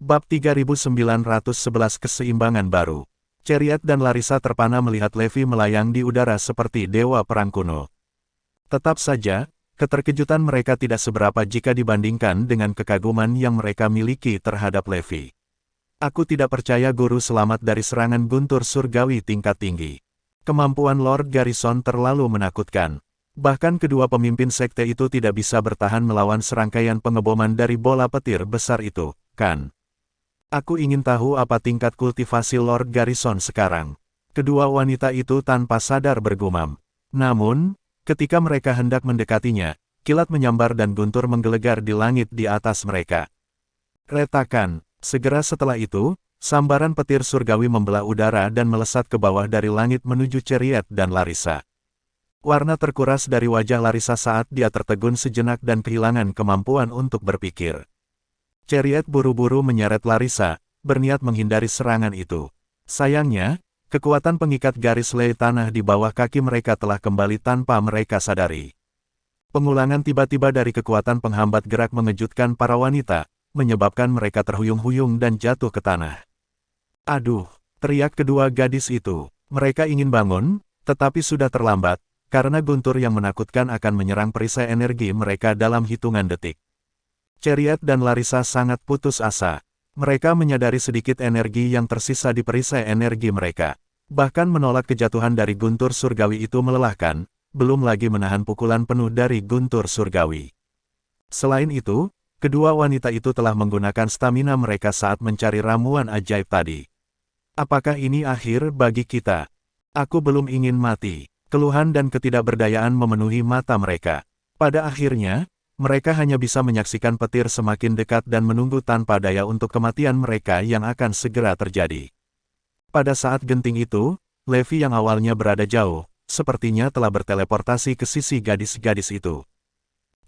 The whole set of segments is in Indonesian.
Bab 3911 Keseimbangan Baru. Chariot dan Larissa terpana melihat Levi melayang di udara seperti dewa perang kuno. Tetap saja, keterkejutan mereka tidak seberapa jika dibandingkan dengan kekaguman yang mereka miliki terhadap Levi. Aku tidak percaya guru selamat dari serangan guntur surgawi tingkat tinggi. Kemampuan Lord Garrison terlalu menakutkan. Bahkan kedua pemimpin sekte itu tidak bisa bertahan melawan serangkaian pengeboman dari bola petir besar itu, kan? Aku ingin tahu apa tingkat kultivasi Lord Garrison sekarang. Kedua wanita itu tanpa sadar bergumam. Namun, ketika mereka hendak mendekatinya, kilat menyambar dan guntur menggelegar di langit di atas mereka. Retakan, segera setelah itu, sambaran petir surgawi membelah udara dan melesat ke bawah dari langit menuju Chariot dan Larissa. Warna terkuras dari wajah Larissa saat dia tertegun sejenak dan kehilangan kemampuan untuk berpikir. Chariot buru-buru menyeret Larissa, berniat menghindari serangan itu. Sayangnya, kekuatan pengikat garis lei tanah di bawah kaki mereka telah kembali tanpa mereka sadari. Pengulangan tiba-tiba dari kekuatan penghambat gerak mengejutkan para wanita, menyebabkan mereka terhuyung-huyung dan jatuh ke tanah. Aduh, teriak kedua gadis itu. Mereka ingin bangun, tetapi sudah terlambat, karena guntur yang menakutkan akan menyerang perisai energi mereka dalam hitungan detik. Chariot dan Larissa sangat putus asa. Mereka menyadari sedikit energi yang tersisa di perisai energi mereka. Bahkan menolak kejatuhan dari guntur surgawi itu melelahkan, belum lagi menahan pukulan penuh dari guntur surgawi. Selain itu, kedua wanita itu telah menggunakan stamina mereka saat mencari ramuan ajaib tadi. Apakah ini akhir bagi kita? Aku belum ingin mati. Keluhan dan ketidakberdayaan memenuhi mata mereka. Pada akhirnya, mereka hanya bisa menyaksikan petir semakin dekat dan menunggu tanpa daya untuk kematian mereka yang akan segera terjadi. Pada saat genting itu, Levi yang awalnya berada jauh, sepertinya telah berteleportasi ke sisi gadis-gadis itu.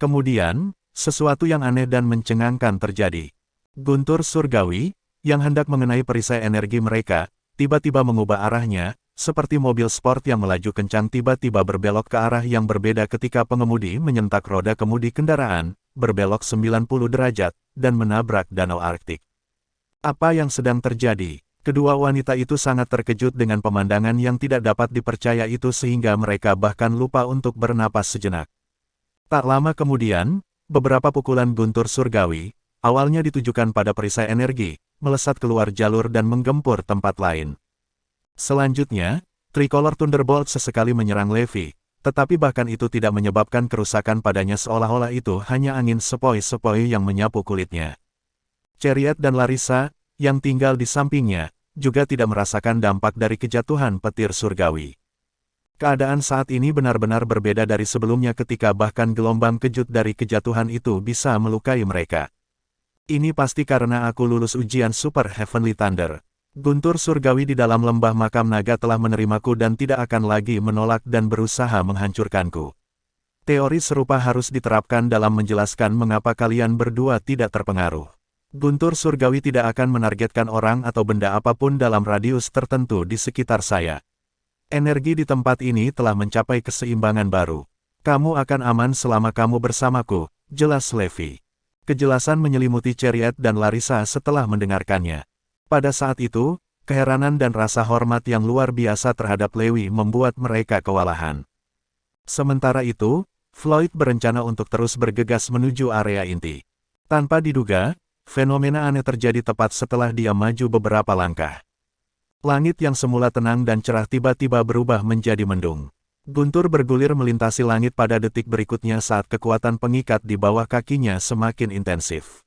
Kemudian, sesuatu yang aneh dan mencengangkan terjadi. Guntur surgawi, yang hendak mengenai perisai energi mereka, tiba-tiba mengubah arahnya, seperti mobil sport yang melaju kencang tiba-tiba berbelok ke arah yang berbeda ketika pengemudi menyentak roda kemudi kendaraan, berbelok 90 derajat, dan menabrak danau Arktik. Apa yang sedang terjadi? Kedua wanita itu sangat terkejut dengan pemandangan yang tidak dapat dipercaya itu sehingga mereka bahkan lupa untuk bernapas sejenak. Tak lama kemudian, beberapa pukulan guntur surgawi, awalnya ditujukan pada perisai energi, melesat keluar jalur dan menggempur tempat lain. Selanjutnya, Tricolor Thunderbolt sesekali menyerang Levi, tetapi bahkan itu tidak menyebabkan kerusakan padanya seolah-olah itu hanya angin sepoi-sepoi yang menyapu kulitnya. Chariot dan Larissa, yang tinggal di sampingnya, juga tidak merasakan dampak dari kejatuhan petir surgawi. Keadaan saat ini benar-benar berbeda dari sebelumnya ketika bahkan gelombang kejut dari kejatuhan itu bisa melukai mereka. Ini pasti karena aku lulus ujian Super Heavenly Thunder. Guntur surgawi di dalam lembah makam naga telah menerimaku dan tidak akan lagi menolak dan berusaha menghancurkanku. Teori serupa harus diterapkan dalam menjelaskan mengapa kalian berdua tidak terpengaruh. Guntur surgawi tidak akan menargetkan orang atau benda apapun dalam radius tertentu di sekitar saya. Energi di tempat ini telah mencapai keseimbangan baru. Kamu akan aman selama kamu bersamaku, jelas Levi. Kejelasan menyelimuti Chariot dan Larissa setelah mendengarkannya. Pada saat itu, keheranan dan rasa hormat yang luar biasa terhadap Levi membuat mereka kewalahan. Sementara itu, Floyd berencana untuk terus bergegas menuju area inti. Tanpa diduga, fenomena aneh terjadi tepat setelah dia maju beberapa langkah. Langit yang semula tenang dan cerah tiba-tiba berubah menjadi mendung. Guntur bergulir melintasi langit pada detik berikutnya saat kekuatan pengikat di bawah kakinya semakin intensif.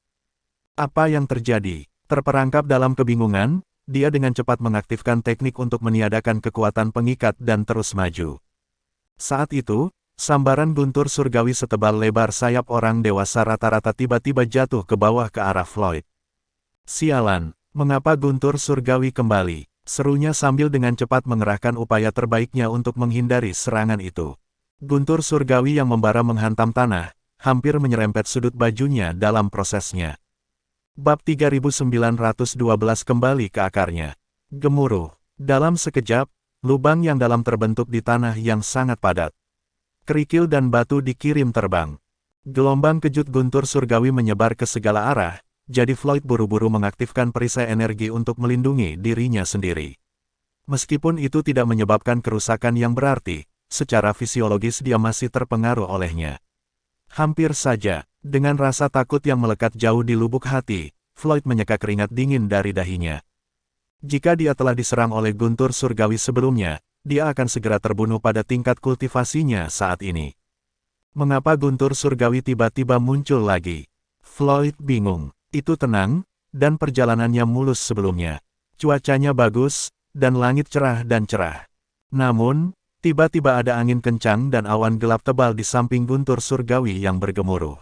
Apa yang terjadi? Terperangkap dalam kebingungan, dia dengan cepat mengaktifkan teknik untuk meniadakan kekuatan pengikat dan terus maju. Saat itu, sambaran guntur surgawi setebal lebar sayap orang dewasa rata-rata tiba-tiba jatuh ke bawah ke arah Floyd. Sialan, mengapa guntur surgawi kembali? Serunya sambil dengan cepat mengerahkan upaya terbaiknya untuk menghindari serangan itu. Guntur surgawi yang membara menghantam tanah, hampir menyerempet sudut bajunya dalam prosesnya. Bab 3912 kembali ke akarnya. Gemuruh. Dalam sekejap, lubang yang dalam terbentuk di tanah yang sangat padat. Kerikil dan batu dikirim terbang. Gelombang kejut guntur surgawi menyebar ke segala arah, jadi Floyd buru-buru mengaktifkan perisai energi untuk melindungi dirinya sendiri. Meskipun itu tidak menyebabkan kerusakan yang berarti, secara fisiologis dia masih terpengaruh olehnya. Hampir saja, dengan rasa takut yang melekat jauh di lubuk hati, Floyd menyeka keringat dingin dari dahinya. Jika dia telah diserang oleh guntur surgawi sebelumnya, dia akan segera terbunuh pada tingkat kultivasinya saat ini. Mengapa guntur surgawi tiba-tiba muncul lagi? Floyd bingung. Itu tenang, dan perjalanannya mulus sebelumnya. Cuacanya bagus, dan langit cerah dan cerah. Namun, tiba-tiba ada angin kencang dan awan gelap tebal di samping guntur surgawi yang bergemuruh.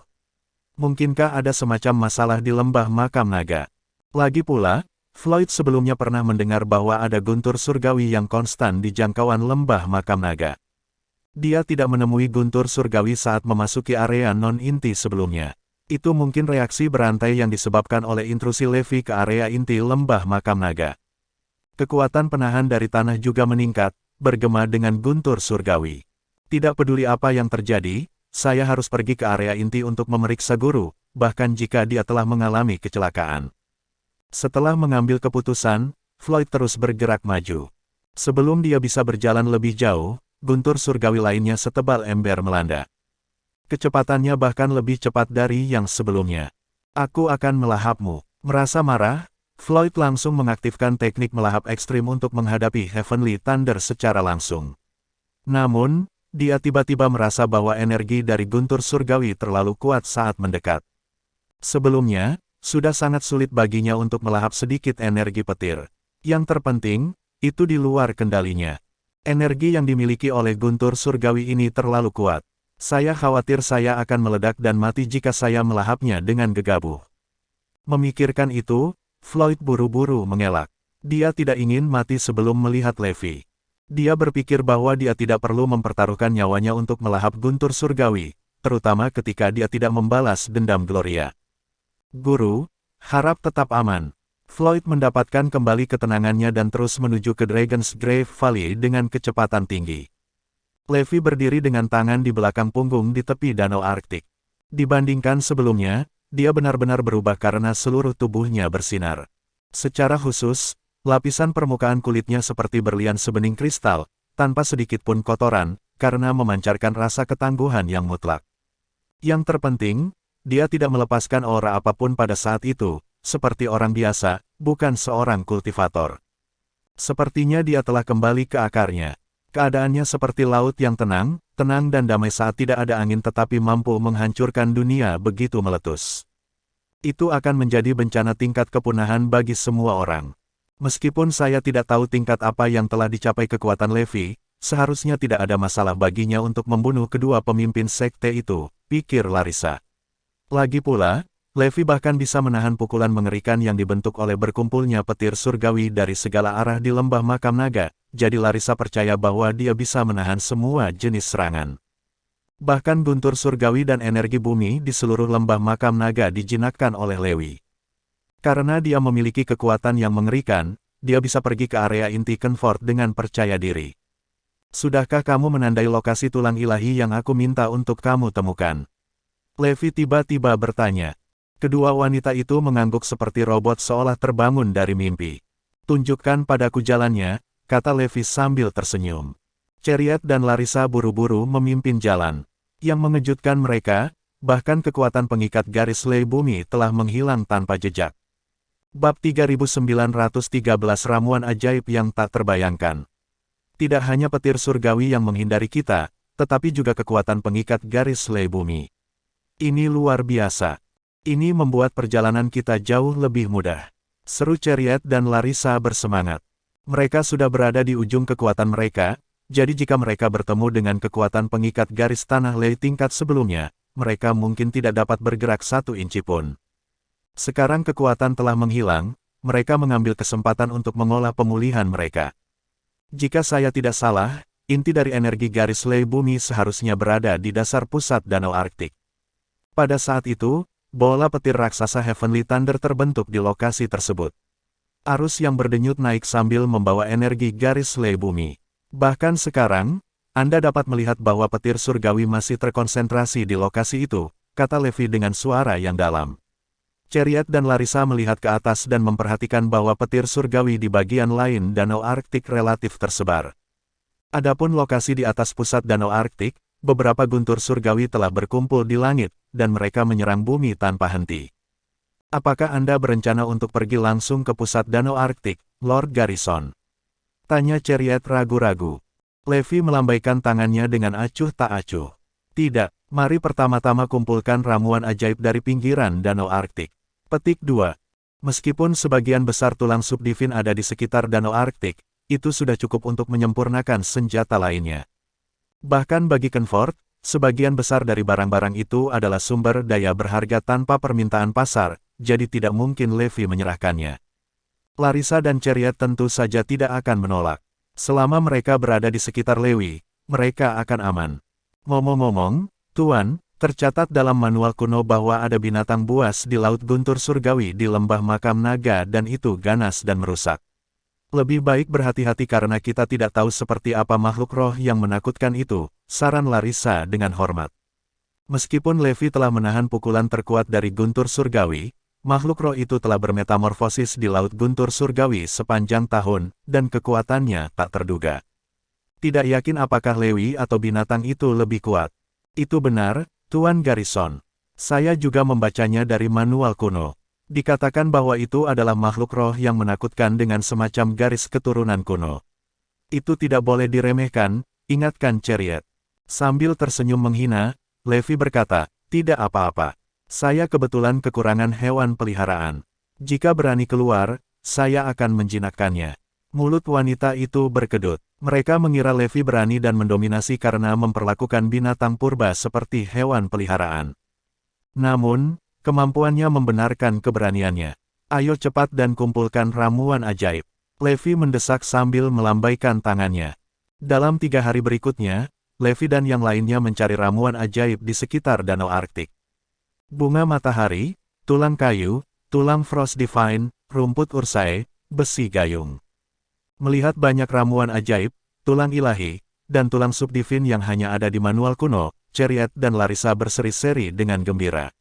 Mungkinkah ada semacam masalah di lembah makam naga? Lagi pula, Floyd sebelumnya pernah mendengar bahwa ada guntur surgawi yang konstan di jangkauan lembah makam naga. Dia tidak menemui guntur surgawi saat memasuki area non-inti sebelumnya. Itu mungkin reaksi berantai yang disebabkan oleh intrusi Levi ke area inti lembah makam naga. Kekuatan penahan dari tanah juga meningkat, bergema dengan guntur surgawi. Tidak peduli apa yang terjadi, saya harus pergi ke area inti untuk memeriksa guru, bahkan jika dia telah mengalami kecelakaan. Setelah mengambil keputusan, Floyd terus bergerak maju. Sebelum dia bisa berjalan lebih jauh, guntur surgawi lainnya setebal ember melanda. Kecepatannya bahkan lebih cepat dari yang sebelumnya. Aku akan melahapmu. Merasa marah, Floyd langsung mengaktifkan teknik melahap ekstrim untuk menghadapi Heavenly Thunder secara langsung. Namun, dia tiba-tiba merasa bahwa energi dari guntur surgawi terlalu kuat saat mendekat. Sebelumnya, sudah sangat sulit baginya untuk melahap sedikit energi petir. Yang terpenting, itu di luar kendalinya. Energi yang dimiliki oleh guntur surgawi ini terlalu kuat. Saya khawatir saya akan meledak dan mati jika saya melahapnya dengan gegabah. Memikirkan itu, Floyd buru-buru mengelak. Dia tidak ingin mati sebelum melihat Levi. Dia berpikir bahwa dia tidak perlu mempertaruhkan nyawanya untuk melahap guntur surgawi, terutama ketika dia tidak membalas dendam Gloria. Guru, harap tetap aman. Floyd mendapatkan kembali ketenangannya dan terus menuju ke Dragon's Grave Valley dengan kecepatan tinggi. Levi berdiri dengan tangan di belakang punggung di tepi danau Arktik. Dibandingkan sebelumnya, dia benar-benar berubah karena seluruh tubuhnya bersinar. Secara khusus, lapisan permukaan kulitnya seperti berlian sebening kristal, tanpa sedikit pun kotoran, karena memancarkan rasa ketangguhan yang mutlak. Yang terpenting, dia tidak melepaskan aura apapun pada saat itu, seperti orang biasa, bukan seorang kultivator. Sepertinya dia telah kembali ke akarnya. Keadaannya seperti laut yang tenang dan damai saat tidak ada angin tetapi mampu menghancurkan dunia begitu meletus. Itu akan menjadi bencana tingkat kepunahan bagi semua orang. Meskipun saya tidak tahu tingkat apa yang telah dicapai kekuatan Levi, seharusnya tidak ada masalah baginya untuk membunuh kedua pemimpin sekte itu, pikir Larissa. Lagi pula, Levi bahkan bisa menahan pukulan mengerikan yang dibentuk oleh berkumpulnya petir surgawi dari segala arah di lembah makam naga, jadi Larissa percaya bahwa dia bisa menahan semua jenis serangan. Bahkan guntur surgawi dan energi bumi di seluruh lembah makam naga dijinakkan oleh Levi. Karena dia memiliki kekuatan yang mengerikan, dia bisa pergi ke area inti Kenfort dengan percaya diri. Sudahkah kamu menandai lokasi tulang ilahi yang aku minta untuk kamu temukan? Levi tiba-tiba bertanya. Kedua wanita itu mengangguk seperti robot seolah terbangun dari mimpi. Tunjukkan padaku jalannya, kata Levi sambil tersenyum. Chariot dan Larissa buru-buru memimpin jalan. Yang mengejutkan mereka, bahkan kekuatan pengikat garis lei bumi telah menghilang tanpa jejak. Bab 3913 Ramuan Ajaib yang tak terbayangkan. Tidak hanya petir surgawi yang menghindari kita, tetapi juga kekuatan pengikat garis lei bumi. Ini luar biasa. Ini membuat perjalanan kita jauh lebih mudah. Seru Chariot dan Larissa bersemangat. Mereka sudah berada di ujung kekuatan mereka, jadi jika mereka bertemu dengan kekuatan pengikat garis tanah lei tingkat sebelumnya, mereka mungkin tidak dapat bergerak 1 inci pun. Sekarang kekuatan telah menghilang, mereka mengambil kesempatan untuk mengolah pemulihan mereka. Jika saya tidak salah, inti dari energi garis lei bumi seharusnya berada di dasar pusat danau Arktik. Pada saat itu, bola petir raksasa Heavenly Thunder terbentuk di lokasi tersebut. Arus yang berdenyut naik sambil membawa energi garis lei bumi. Bahkan sekarang, Anda dapat melihat bahwa petir surgawi masih terkonsentrasi di lokasi itu, kata Levi dengan suara yang dalam. Chariot dan Larissa melihat ke atas dan memperhatikan bahwa petir surgawi di bagian lain Danau Arktik relatif tersebar. Adapun lokasi di atas pusat Danau Arktik, beberapa guntur surgawi telah berkumpul di langit, dan mereka menyerang bumi tanpa henti. Apakah Anda berencana untuk pergi langsung ke pusat Danau Arktik, Lord Garrison? Tanya Chariot ragu-ragu. Levi melambaikan tangannya dengan acuh tak acuh. Tidak, mari pertama-tama kumpulkan ramuan ajaib dari pinggiran Danau Arktik. Petik 2. Meskipun sebagian besar tulang subdivin ada di sekitar Danau Arktik, itu sudah cukup untuk menyempurnakan senjata lainnya. Bahkan bagi Kenford, sebagian besar dari barang-barang itu adalah sumber daya berharga tanpa permintaan pasar, jadi tidak mungkin Levi menyerahkannya. Larissa dan Chariot tentu saja tidak akan menolak. Selama mereka berada di sekitar Levi, mereka akan aman. Ngomong-ngomong, Tuan, tercatat dalam manual kuno bahwa ada binatang buas di Laut Guntur Surgawi di Lembah Makam Naga dan itu ganas dan merusak. Lebih baik berhati-hati karena kita tidak tahu seperti apa makhluk roh yang menakutkan itu, saran Larissa dengan hormat. Meskipun Levi telah menahan pukulan terkuat dari Guntur Surgawi, makhluk roh itu telah bermetamorfosis di Laut Guntur Surgawi sepanjang tahun, dan kekuatannya tak terduga. Tidak yakin apakah Levi atau binatang itu lebih kuat. Itu benar, Tuan Garrison. Saya juga membacanya dari manual kuno. Dikatakan bahwa itu adalah makhluk roh yang menakutkan dengan semacam garis keturunan kuno. Itu tidak boleh diremehkan, ingatkan Chariot. Sambil tersenyum menghina, Levi berkata, tidak apa-apa. Saya kebetulan kekurangan hewan peliharaan. Jika berani keluar, saya akan menjinakkannya. Mulut wanita itu berkedut. Mereka mengira Levi berani dan mendominasi karena memperlakukan binatang purba seperti hewan peliharaan. Namun, kemampuannya membenarkan keberaniannya. Ayo cepat dan kumpulkan ramuan ajaib. Levi mendesak sambil melambaikan tangannya. Dalam 3 hari berikutnya, Levi dan yang lainnya mencari ramuan ajaib di sekitar Danau Arktik. Bunga matahari, tulang kayu, tulang frost divine, rumput ursae, besi gayung. Melihat banyak ramuan ajaib, tulang ilahi, dan tulang subdivin yang hanya ada di manual kuno, Chariot dan Larissa berseri-seri dengan gembira.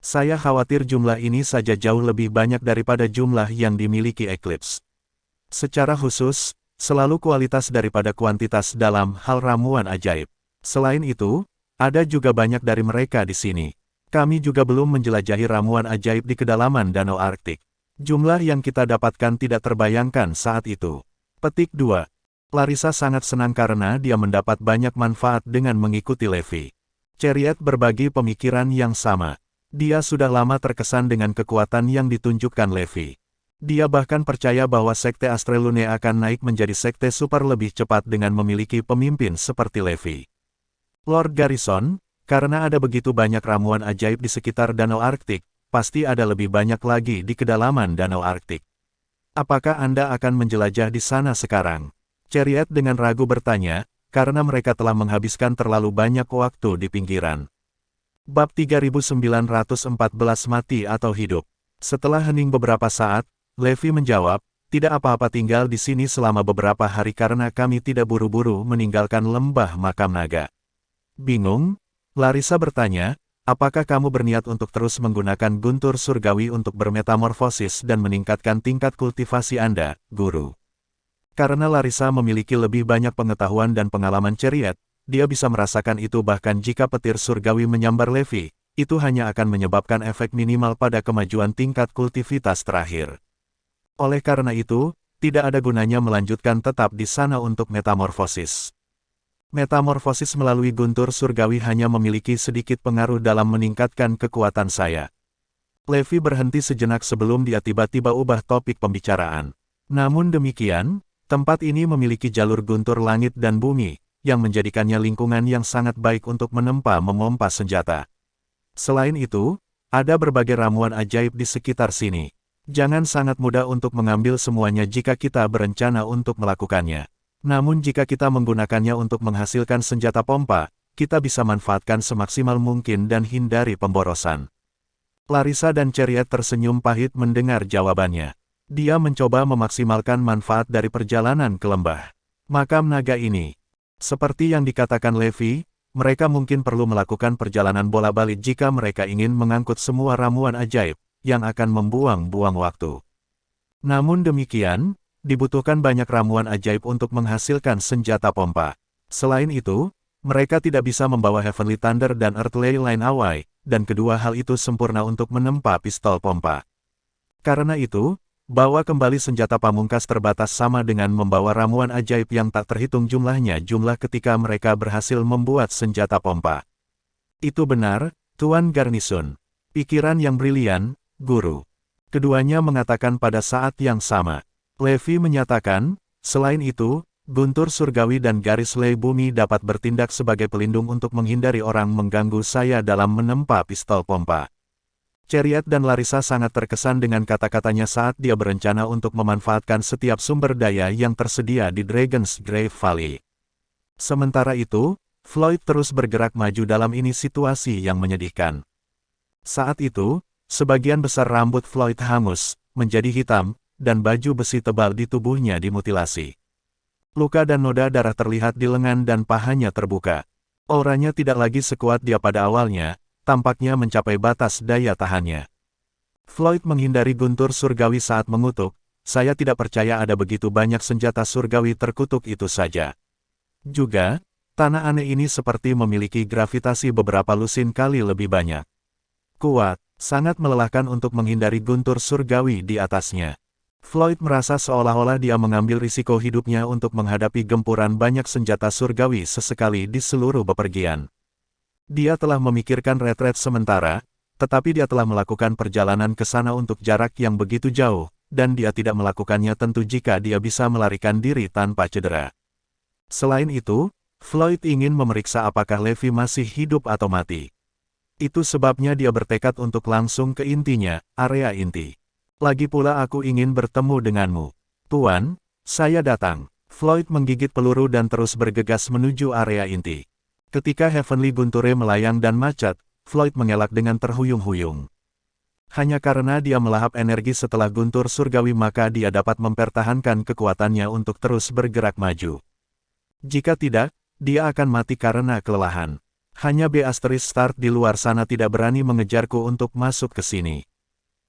Saya khawatir jumlah ini saja jauh lebih banyak daripada jumlah yang dimiliki Eclipse. Secara khusus, selalu kualitas daripada kuantitas dalam hal ramuan ajaib. Selain itu, ada juga banyak dari mereka di sini. Kami juga belum menjelajahi ramuan ajaib di kedalaman Danau Arktik. Jumlah yang kita dapatkan tidak terbayangkan saat itu. Petik 2. Larissa sangat senang karena dia mendapat banyak manfaat dengan mengikuti Levi. Chariot berbagi pemikiran yang sama. Dia sudah lama terkesan dengan kekuatan yang ditunjukkan Levi. Dia bahkan percaya bahwa Sekte Astrelune akan naik menjadi sekte super lebih cepat dengan memiliki pemimpin seperti Levi. Lord Garrison, karena ada begitu banyak ramuan ajaib di sekitar Danau Arktik, pasti ada lebih banyak lagi di kedalaman Danau Arktik. Apakah Anda akan menjelajah di sana sekarang? Chariot dengan ragu bertanya, karena mereka telah menghabiskan terlalu banyak waktu di pinggiran. Bab 3914 Mati atau Hidup. Setelah hening beberapa saat, Levi menjawab, tidak apa-apa tinggal di sini selama beberapa hari karena kami tidak buru-buru meninggalkan lembah Makam Naga. Bingung? Larissa bertanya, apakah kamu berniat untuk terus menggunakan guntur surgawi untuk bermetamorfosis dan meningkatkan tingkat kultivasi Anda, Guru? Karena Larissa memiliki lebih banyak pengetahuan dan pengalaman Chariot, dia bisa merasakan itu bahkan jika petir surgawi menyambar Levi, itu hanya akan menyebabkan efek minimal pada kemajuan tingkat kultivitas terakhir. Oleh karena itu, tidak ada gunanya melanjutkan tetap di sana untuk metamorfosis. Metamorfosis melalui guntur surgawi hanya memiliki sedikit pengaruh dalam meningkatkan kekuatan saya. Levi berhenti sejenak sebelum dia tiba-tiba ubah topik pembicaraan. Namun demikian, tempat ini memiliki jalur guntur langit dan bumi, yang menjadikannya lingkungan yang sangat baik untuk memompa senjata. Selain itu, ada berbagai ramuan ajaib di sekitar sini. Jangan sangat mudah untuk mengambil semuanya jika kita berencana untuk melakukannya. Namun jika kita menggunakannya untuk menghasilkan senjata pompa, kita bisa manfaatkan semaksimal mungkin dan hindari pemborosan. Larissa dan Chariot tersenyum pahit mendengar jawabannya. Dia mencoba memaksimalkan manfaat dari perjalanan ke lembah Makam Naga ini. Seperti yang dikatakan Levi, mereka mungkin perlu melakukan perjalanan bolak-balik jika mereka ingin mengangkut semua ramuan ajaib, yang akan membuang-buang waktu. Namun demikian, dibutuhkan banyak ramuan ajaib untuk menghasilkan senjata pompa. Selain itu, mereka tidak bisa membawa Heavenly Thunder dan Earthly Line Away, dan kedua hal itu sempurna untuk menempa pistol pompa. Karena itu, bawa kembali senjata pamungkas terbatas sama dengan membawa ramuan ajaib yang tak terhitung jumlahnya ketika mereka berhasil membuat senjata pompa. Itu benar, Tuan Garnison. Pikiran yang brilian, Guru. Keduanya mengatakan pada saat yang sama. Levi menyatakan, selain itu, guntur surgawi dan garis lei bumi dapat bertindak sebagai pelindung untuk menghindari orang mengganggu saya dalam menempa pistol pompa. Chariot dan Larissa sangat terkesan dengan kata-katanya saat dia berencana untuk memanfaatkan setiap sumber daya yang tersedia di Dragon's Grave Valley. Sementara itu, Floyd terus bergerak maju dalam situasi yang menyedihkan. Saat itu, sebagian besar rambut Floyd hangus, menjadi hitam, dan baju besi tebal di tubuhnya dimutilasi. Luka dan noda darah terlihat di lengan dan pahanya terbuka. Auranya tidak lagi sekuat dia pada awalnya, tampaknya mencapai batas daya tahannya. Floyd menghindari guntur surgawi saat mengutuk, saya tidak percaya ada begitu banyak senjata surgawi terkutuk itu saja. Juga, tanah aneh ini seperti memiliki gravitasi beberapa lusin kali lebih banyak. Kuat, sangat melelahkan untuk menghindari guntur surgawi di atasnya. Floyd merasa seolah-olah dia mengambil risiko hidupnya untuk menghadapi gempuran banyak senjata surgawi sesekali di seluruh bepergian. Dia telah memikirkan retret sementara, tetapi dia telah melakukan perjalanan ke sana untuk jarak yang begitu jauh, dan dia tidak melakukannya tentu jika dia bisa melarikan diri tanpa cedera. Selain itu, Floyd ingin memeriksa apakah Levi masih hidup atau mati. Itu sebabnya dia bertekad untuk langsung ke intinya, area inti. Lagi pula aku ingin bertemu denganmu. Tuan, saya datang. Floyd menggigit peluru dan terus bergegas menuju area inti. Ketika Heavenly Gunture melayang dan macet, Floyd mengelak dengan terhuyung-huyung. Hanya karena dia melahap energi setelah guntur surgawi maka dia dapat mempertahankan kekuatannya untuk terus bergerak maju. Jika tidak, dia akan mati karena kelelahan. Hanya Beatrice Stark di luar sana tidak berani mengejarku untuk masuk ke sini.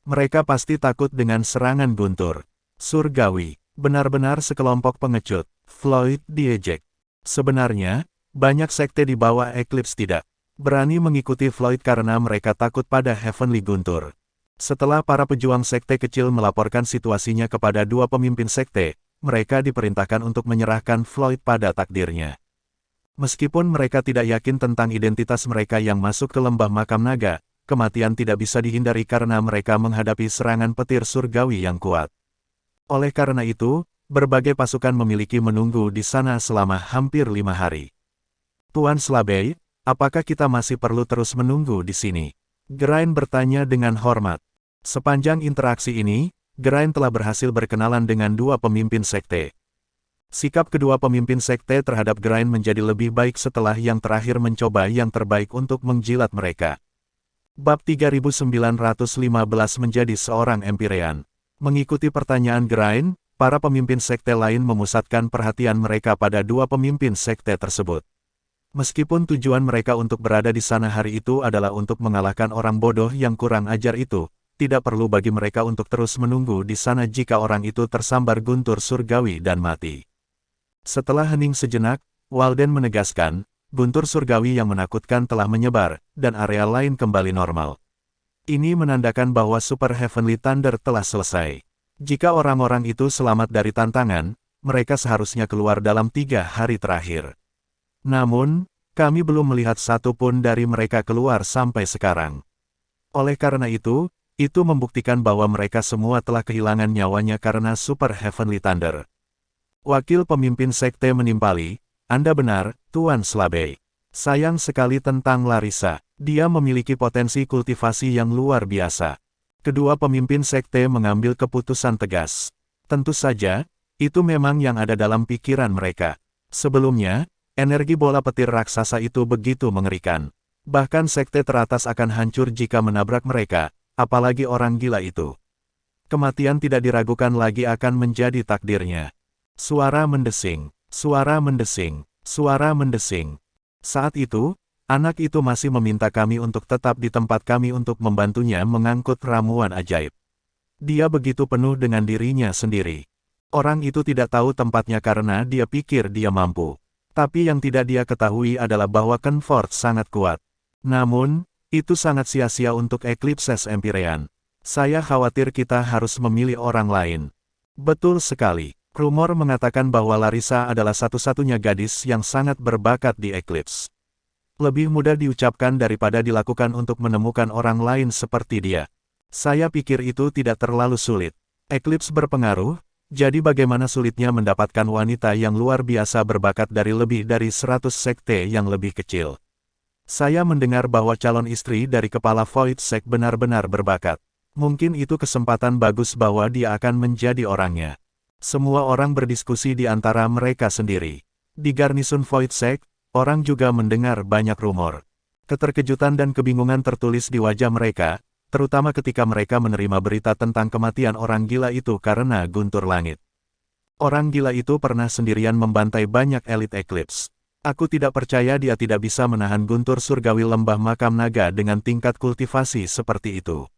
Mereka pasti takut dengan serangan guntur surgawi. Benar-benar sekelompok pengecut, Floyd diejek. Sebenarnya, banyak sekte di bawah Eclipse tidak berani mengikuti Floyd karena mereka takut pada Heavenly Guntur. Setelah para pejuang sekte kecil melaporkan situasinya kepada dua pemimpin sekte, mereka diperintahkan untuk menyerahkan Floyd pada takdirnya. Meskipun mereka tidak yakin tentang identitas mereka yang masuk ke lembah makam naga, kematian tidak bisa dihindari karena mereka menghadapi serangan petir surgawi yang kuat. Oleh karena itu, berbagai pasukan memiliki menunggu di sana selama hampir 5 hari. Tuan Slabey, apakah kita masih perlu terus menunggu di sini? Gerain bertanya dengan hormat. Sepanjang interaksi ini, Gerain telah berhasil berkenalan dengan dua pemimpin sekte. Sikap kedua pemimpin sekte terhadap Gerain menjadi lebih baik setelah yang terakhir mencoba yang terbaik untuk menjilat mereka. Bab 3915 menjadi seorang Empyrean. Mengikuti pertanyaan Gerain, para pemimpin sekte lain memusatkan perhatian mereka pada dua pemimpin sekte tersebut. Meskipun tujuan mereka untuk berada di sana hari itu adalah untuk mengalahkan orang bodoh yang kurang ajar itu, tidak perlu bagi mereka untuk terus menunggu di sana jika orang itu tersambar guntur surgawi dan mati. Setelah hening sejenak, Walden menegaskan, guntur surgawi yang menakutkan telah menyebar, dan area lain kembali normal. Ini menandakan bahwa Super Heavenly Thunder telah selesai. Jika orang-orang itu selamat dari tantangan, mereka seharusnya keluar dalam 3 hari terakhir. Namun, kami belum melihat satu pun dari mereka keluar sampai sekarang. Oleh karena itu membuktikan bahwa mereka semua telah kehilangan nyawanya karena Super Heavenly Thunder. Wakil pemimpin sekte menimpali, Anda benar, Tuan Slabey. Sayang sekali tentang Larissa, dia memiliki potensi kultivasi yang luar biasa. Kedua pemimpin sekte mengambil keputusan tegas. Tentu saja, itu memang yang ada dalam pikiran mereka. Sebelumnya, energi bola petir raksasa itu begitu mengerikan. Bahkan sekte teratas akan hancur jika menabrak mereka, apalagi orang gila itu. Kematian tidak diragukan lagi akan menjadi takdirnya. Suara mendesing, suara mendesing, suara mendesing. Saat itu, Anak itu masih meminta kami untuk tetap di tempat kami untuk membantunya mengangkut ramuan ajaib. Dia begitu penuh dengan dirinya sendiri. Orang itu tidak tahu tempatnya karena dia pikir dia mampu. Tapi yang tidak dia ketahui adalah bahwa Comfort sangat kuat. Namun, itu sangat sia-sia untuk Eclipses Empyrean. Saya khawatir kita harus memilih orang lain. Betul sekali. Rumor mengatakan bahwa Larissa adalah satu-satunya gadis yang sangat berbakat di Eclipse. Lebih mudah diucapkan daripada dilakukan untuk menemukan orang lain seperti dia. Saya pikir itu tidak terlalu sulit. Eclipse berpengaruh, jadi bagaimana sulitnya mendapatkan wanita yang luar biasa berbakat dari lebih dari 100 sekte yang lebih kecil. Saya mendengar bahwa calon istri dari kepala Void Sect benar-benar berbakat. Mungkin itu kesempatan bagus bahwa dia akan menjadi orangnya. Semua orang berdiskusi di antara mereka sendiri. Di garnisun Void Sect, orang juga mendengar banyak rumor. Keterkejutan dan kebingungan tertulis di wajah mereka, terutama ketika mereka menerima berita tentang kematian orang gila itu karena guntur langit. Orang gila itu pernah sendirian membantai banyak elit Eclipse. Aku tidak percaya dia tidak bisa menahan guntur surgawi lembah makam naga dengan tingkat kultivasi seperti itu.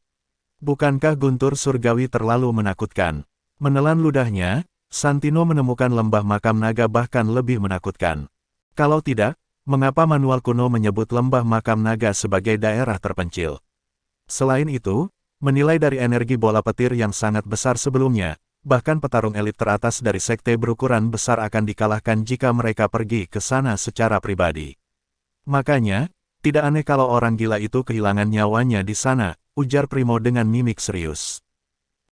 Bukankah guntur surgawi terlalu menakutkan? Menelan ludahnya, Santino menemukan lembah makam naga bahkan lebih menakutkan. Kalau tidak, mengapa manual kuno menyebut lembah makam naga sebagai daerah terpencil? Selain itu, menilai dari energi bola petir yang sangat besar sebelumnya, bahkan petarung elit teratas dari sekte berukuran besar akan dikalahkan jika mereka pergi ke sana secara pribadi. Makanya, tidak aneh kalau orang gila itu kehilangan nyawanya di sana, ujar Primo dengan mimik serius.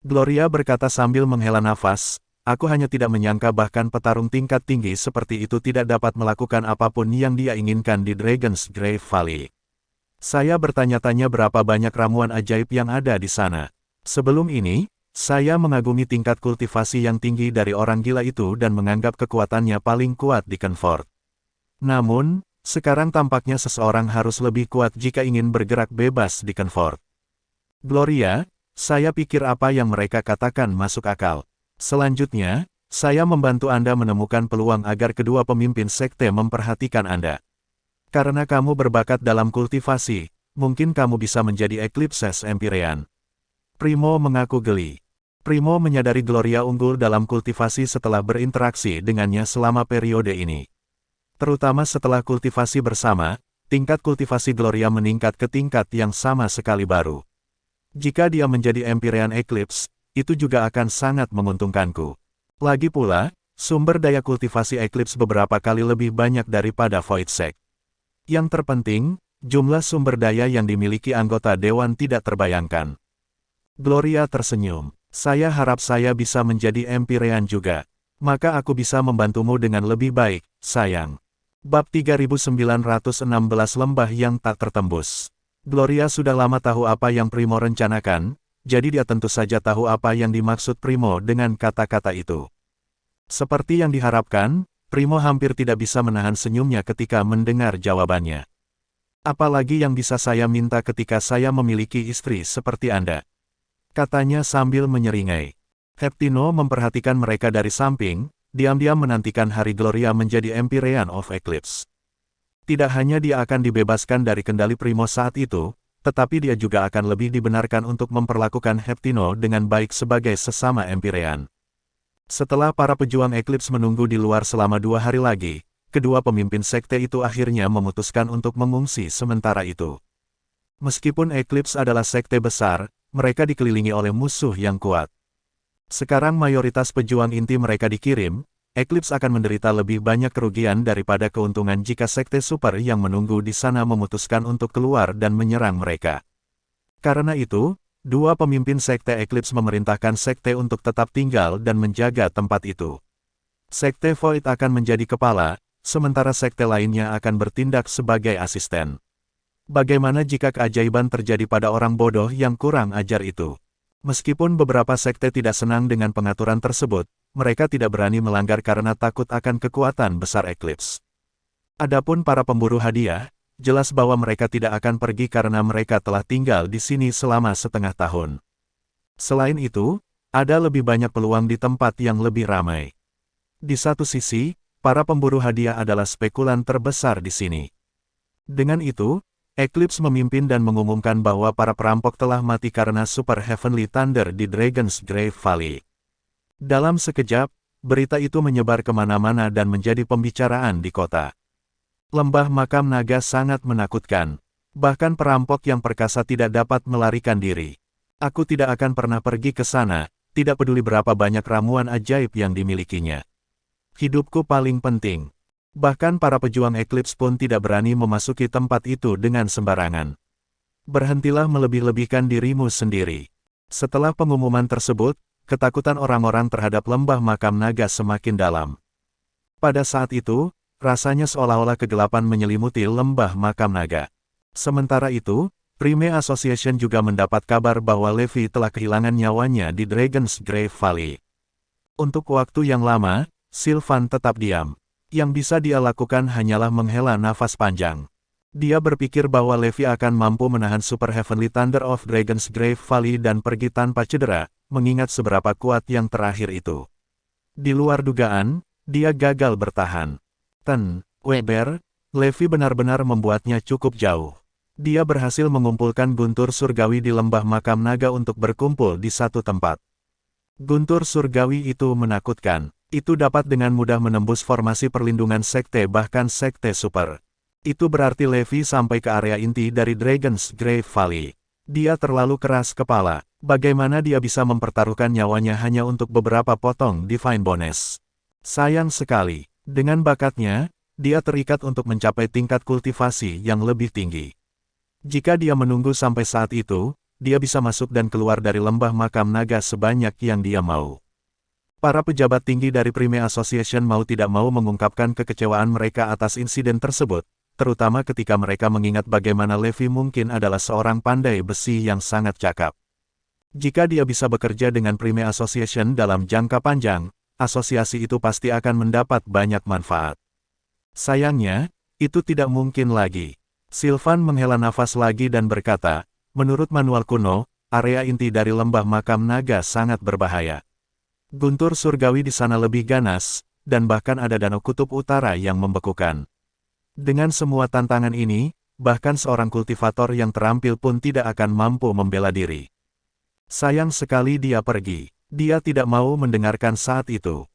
Gloria berkata sambil menghela nafas, aku hanya tidak menyangka bahkan petarung tingkat tinggi seperti itu tidak dapat melakukan apapun yang dia inginkan di Dragon's Grave Valley. Saya bertanya-tanya berapa banyak ramuan ajaib yang ada di sana. Sebelum ini, saya mengagumi tingkat kultivasi yang tinggi dari orang gila itu dan menganggap kekuatannya paling kuat di Comfort. Namun, sekarang tampaknya seseorang harus lebih kuat jika ingin bergerak bebas di Comfort. Gloria, saya pikir apa yang mereka katakan masuk akal. Selanjutnya, saya membantu Anda menemukan peluang agar kedua pemimpin sekte memperhatikan Anda. Karena kamu berbakat dalam kultivasi, mungkin kamu bisa menjadi Eclipses Empyrean. Primo mengaku geli. Primo menyadari Gloria unggul dalam kultivasi setelah berinteraksi dengannya selama periode ini. Terutama setelah kultivasi bersama, tingkat kultivasi Gloria meningkat ke tingkat yang sama sekali baru. Jika dia menjadi Empyrean Eclipse, itu juga akan sangat menguntungkanku. Lagi pula, sumber daya kultivasi Eclipse beberapa kali lebih banyak daripada Void Sect. Yang terpenting, jumlah sumber daya yang dimiliki anggota Dewan tidak terbayangkan. Gloria tersenyum. Saya harap saya bisa menjadi Empyrean juga. Maka aku bisa membantumu dengan lebih baik, sayang. Bab 3916 Lembah yang tak tertembus. Gloria sudah lama tahu apa yang Primo rencanakan, jadi dia tentu saja tahu apa yang dimaksud Primo dengan kata-kata itu. Seperti yang diharapkan, Primo hampir tidak bisa menahan senyumnya ketika mendengar jawabannya. Apalagi yang bisa saya minta ketika saya memiliki istri seperti Anda? Katanya sambil menyeringai. Heptino memperhatikan mereka dari samping, diam-diam menantikan hari Gloria menjadi Empyrean of Eclipse. Tidak hanya dia akan dibebaskan dari kendali Primo saat itu, tetapi dia juga akan lebih dibenarkan untuk memperlakukan Heptino dengan baik sebagai sesama Empyrean. Setelah para pejuang Eclipse menunggu di luar selama 2 hari lagi, kedua pemimpin sekte itu akhirnya memutuskan untuk mengungsi sementara itu. Meskipun Eclipse adalah sekte besar, mereka dikelilingi oleh musuh yang kuat. Sekarang mayoritas pejuang inti mereka dikirim, Eclipse akan menderita lebih banyak kerugian daripada keuntungan jika sekte super yang menunggu di sana memutuskan untuk keluar dan menyerang mereka. Karena itu, dua pemimpin sekte Eclipse memerintahkan sekte untuk tetap tinggal dan menjaga tempat itu. Sekte Void akan menjadi kepala, sementara sekte lainnya akan bertindak sebagai asisten. Bagaimana jika keajaiban terjadi pada orang bodoh yang kurang ajar itu? Meskipun beberapa sekte tidak senang dengan pengaturan tersebut, mereka tidak berani melanggar karena takut akan kekuatan besar Eclipse. Adapun para pemburu hadiah, jelas bahwa mereka tidak akan pergi karena mereka telah tinggal di sini selama setengah tahun. Selain itu, ada lebih banyak peluang di tempat yang lebih ramai. Di satu sisi, para pemburu hadiah adalah spekulan terbesar di sini. Dengan itu, Eclipse memimpin dan mengumumkan bahwa para perampok telah mati karena Super Heavenly Thunder di Dragon's Grave Valley. Dalam sekejap, berita itu menyebar kemana-mana dan menjadi pembicaraan di kota. Lembah makam naga sangat menakutkan. Bahkan perampok yang perkasa tidak dapat melarikan diri. Aku tidak akan pernah pergi ke sana, tidak peduli berapa banyak ramuan ajaib yang dimilikinya. Hidupku paling penting. Bahkan para pejuang Eclipse pun tidak berani memasuki tempat itu dengan sembarangan. Berhentilah melebih-lebihkan dirimu sendiri. Setelah pengumuman tersebut, ketakutan orang-orang terhadap lembah makam naga semakin dalam. Pada saat itu, rasanya seolah-olah kegelapan menyelimuti lembah makam naga. Sementara itu, Prime Association juga mendapat kabar bahwa Levi telah kehilangan nyawanya di Dragon's Grave Valley. Untuk waktu yang lama, Sylvan tetap diam. Yang bisa dia lakukan hanyalah menghela nafas panjang. Dia berpikir bahwa Levi akan mampu menahan Super Heavenly Thunder of Dragon's Grave Valley dan pergi tanpa cedera, mengingat seberapa kuat yang terakhir itu. Di luar dugaan, dia gagal bertahan. Weber, Levi benar-benar membuatnya cukup jauh. Dia berhasil mengumpulkan guntur surgawi di lembah makam naga untuk berkumpul di satu tempat. Guntur surgawi itu menakutkan. Itu dapat dengan mudah menembus formasi perlindungan sekte bahkan sekte super. Itu berarti Levi sampai ke area inti dari Dragon's Grave Valley. Dia terlalu keras kepala. Bagaimana dia bisa mempertaruhkan nyawanya hanya untuk beberapa potong Divine Bonus? Sayang sekali, dengan bakatnya, dia terikat untuk mencapai tingkat kultivasi yang lebih tinggi. Jika dia menunggu sampai saat itu, dia bisa masuk dan keluar dari lembah makam naga sebanyak yang dia mau. Para pejabat tinggi dari Prime Association mau tidak mau mengungkapkan kekecewaan mereka atas insiden tersebut, terutama ketika mereka mengingat bagaimana Levi mungkin adalah seorang pandai besi yang sangat cakap. Jika dia bisa bekerja dengan Prime Association dalam jangka panjang, asosiasi itu pasti akan mendapat banyak manfaat. Sayangnya, itu tidak mungkin lagi. Sylvan menghela nafas lagi dan berkata, menurut manual kuno, area inti dari lembah makam naga sangat berbahaya. Guntur surgawi di sana lebih ganas, dan bahkan ada danau kutub utara yang membekukan. Dengan semua tantangan ini, bahkan seorang kultivator yang terampil pun tidak akan mampu membela diri. Sayang sekali dia pergi. Dia tidak mau mendengarkan saat itu.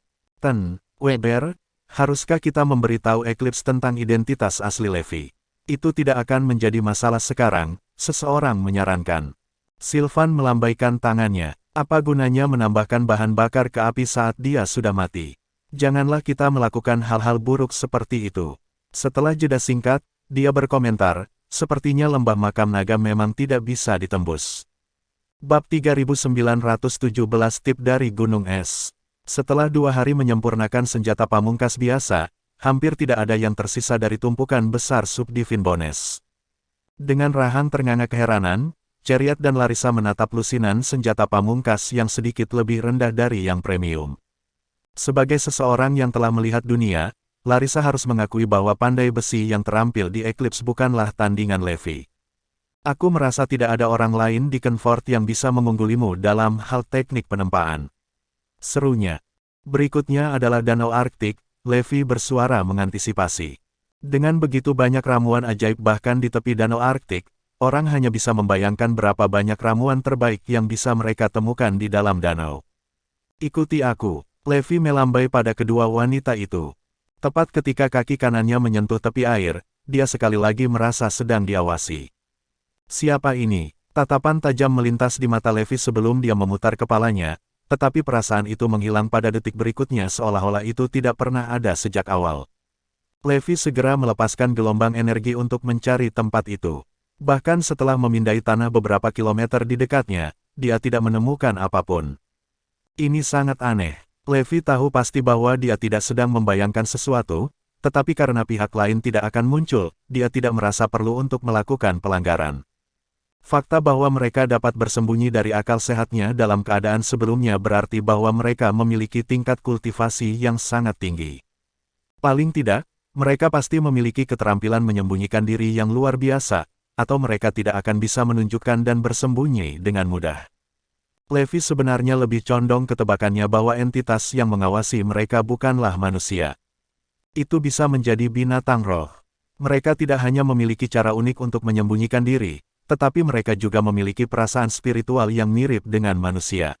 Weber, haruskah kita memberitahu Eclipse tentang identitas asli Levi? Itu tidak akan menjadi masalah sekarang, seseorang menyarankan. Sylvan melambaikan tangannya. Apa gunanya menambahkan bahan bakar ke api saat dia sudah mati? Janganlah kita melakukan hal-hal buruk seperti itu. Setelah jeda singkat, dia berkomentar, sepertinya lembah makam naga memang tidak bisa ditembus. Bab 3917 Tip dari Gunung Es. Setelah 2 hari menyempurnakan senjata pamungkas biasa, hampir tidak ada yang tersisa dari tumpukan besar Subdivine Bonus. Dengan rahang ternganga keheranan, Chariot dan Larissa menatap lusinan senjata pamungkas yang sedikit lebih rendah dari yang premium. Sebagai seseorang yang telah melihat dunia, Larissa harus mengakui bahwa pandai besi yang terampil di Eclipse bukanlah tandingan Levi. Aku merasa tidak ada orang lain di Comfort yang bisa mengunggulimu dalam hal teknik penempaan. Serunya. Berikutnya adalah Danau Arktik, Levi bersuara mengantisipasi. Dengan begitu banyak ramuan ajaib bahkan di tepi Danau Arktik, orang hanya bisa membayangkan berapa banyak ramuan terbaik yang bisa mereka temukan di dalam danau. Ikuti aku. Levi melambai pada kedua wanita itu. Tepat ketika kaki kanannya menyentuh tepi air, dia sekali lagi merasa sedang diawasi. Siapa ini? Tatapan tajam melintas di mata Levi sebelum dia memutar kepalanya, tetapi perasaan itu menghilang pada detik berikutnya seolah-olah itu tidak pernah ada sejak awal. Levi segera melepaskan gelombang energi untuk mencari tempat itu. Bahkan setelah memindai tanah beberapa kilometer di dekatnya, dia tidak menemukan apapun. Ini sangat aneh. Levi tahu pasti bahwa dia tidak sedang membayangkan sesuatu, tetapi karena pihak lain tidak akan muncul, dia tidak merasa perlu untuk melakukan pelanggaran. Fakta bahwa mereka dapat bersembunyi dari akal sehatnya dalam keadaan sebelumnya berarti bahwa mereka memiliki tingkat kultivasi yang sangat tinggi. Paling tidak, mereka pasti memiliki keterampilan menyembunyikan diri yang luar biasa, atau mereka tidak akan bisa menunjukkan dan bersembunyi dengan mudah. Levi sebenarnya lebih condong ke tebakannya bahwa entitas yang mengawasi mereka bukanlah manusia. Itu bisa menjadi binatang roh. Mereka tidak hanya memiliki cara unik untuk menyembunyikan diri, tetapi mereka juga memiliki perasaan spiritual yang mirip dengan manusia.